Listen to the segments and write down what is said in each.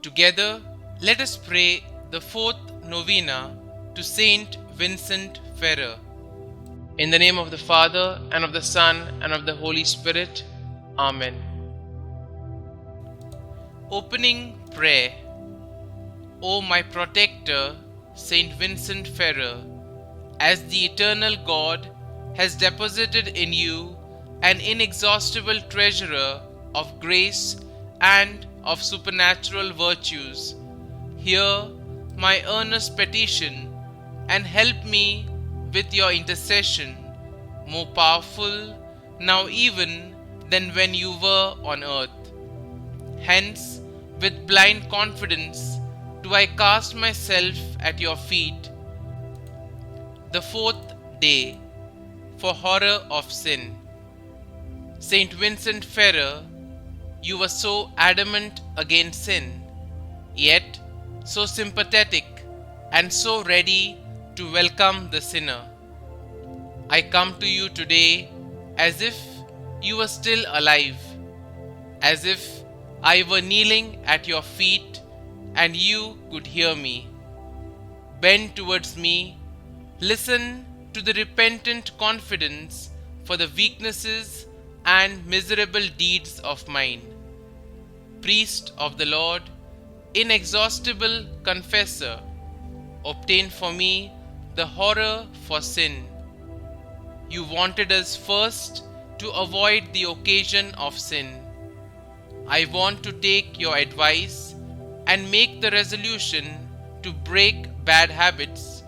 Together, let us pray the fourth novena to St Vincent Ferrer. In the name of the Father, and of the Son, and of the Holy Spirit. Amen. Opening Prayer. O my protector, St Vincent Ferrer, as the eternal God has deposited in you an inexhaustible treasure of grace and of supernatural virtues, hear my earnest petition and help me with your intercession, more powerful now even than when you were on earth. Hence, with blind confidence do I cast myself at your feet. The fourth day, for horror of sin. St Vincent Ferrer, you were so adamant against sin, yet so sympathetic and so ready to welcome the sinner. I come to you today as if you were still alive, as if I were kneeling at your feet and you could hear me. Bend towards me, listen to the repentant confidence for the weaknesses and miserable deeds of mine. Priest of the Lord, inexhaustible confessor, obtain for me the horror for sin. You wanted us first to avoid the occasion of sin. I want to take your advice and make the resolution to break bad habits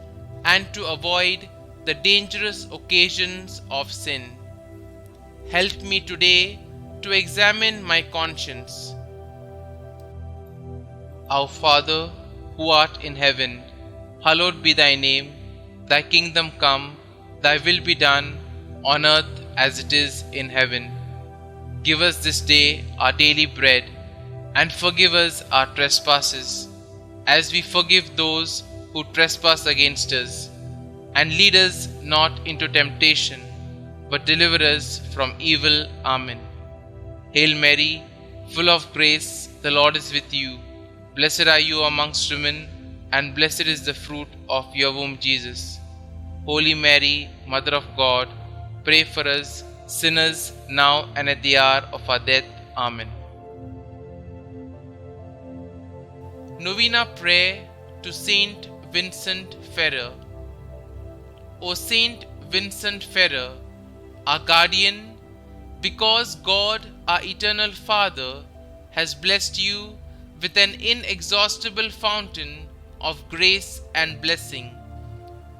and to avoid the dangerous occasions of sin. Help me today to examine my conscience. Our Father, who art in heaven, hallowed be thy name. Thy kingdom come, thy will be done, on earth as it is in heaven. Give us this day our daily bread, and forgive us our trespasses, as we forgive those who trespass against us. And lead us not into temptation, but deliver us from evil. Amen. Hail Mary, full of grace, the Lord is with you. Blessed are you amongst women, and blessed is the fruit of your womb, Jesus. Holy Mary, Mother of God, pray for us sinners, now and at the hour of our death. Amen. Novena Prayer to St Vincent Ferrer. O St Vincent Ferrer, our guardian, because God, our eternal Father, has blessed you with an inexhaustible fountain of grace and blessing,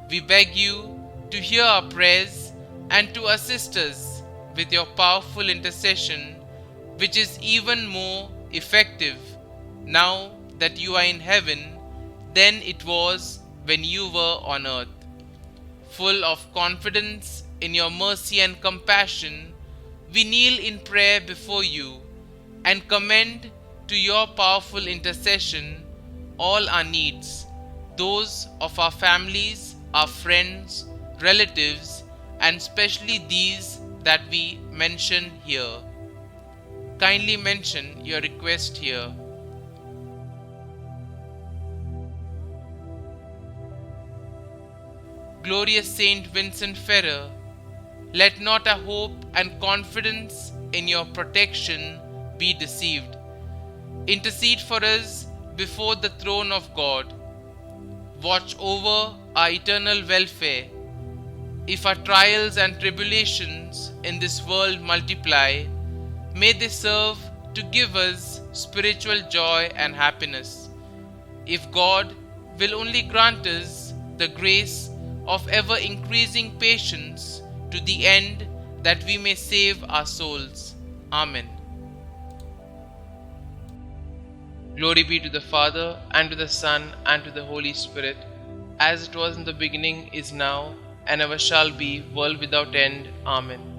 we beg you to hear our prayers and to assist us with your powerful intercession, which is even more effective now that you are in heaven than it was when you were on earth. Full of confidence in your mercy and compassion, we kneel in prayer before you and commend to your powerful intercession all our needs, those of our families, our friends, relatives, and especially these that we mention here. Kindly mention your request here. Glorious Saint Vincent Ferrer, let not our hope and confidence in your protection be deceived. Intercede for us before the throne of God. Watch over our eternal welfare. If our trials and tribulations in this world multiply, may they serve to give us spiritual joy and happiness. If God will only grant us the grace of ever increasing patience to the end that we may save our souls. Amen. Glory be to the Father, and to the Son, and to the Holy Spirit, as it was in the beginning, is now, and ever shall be, world without end. Amen.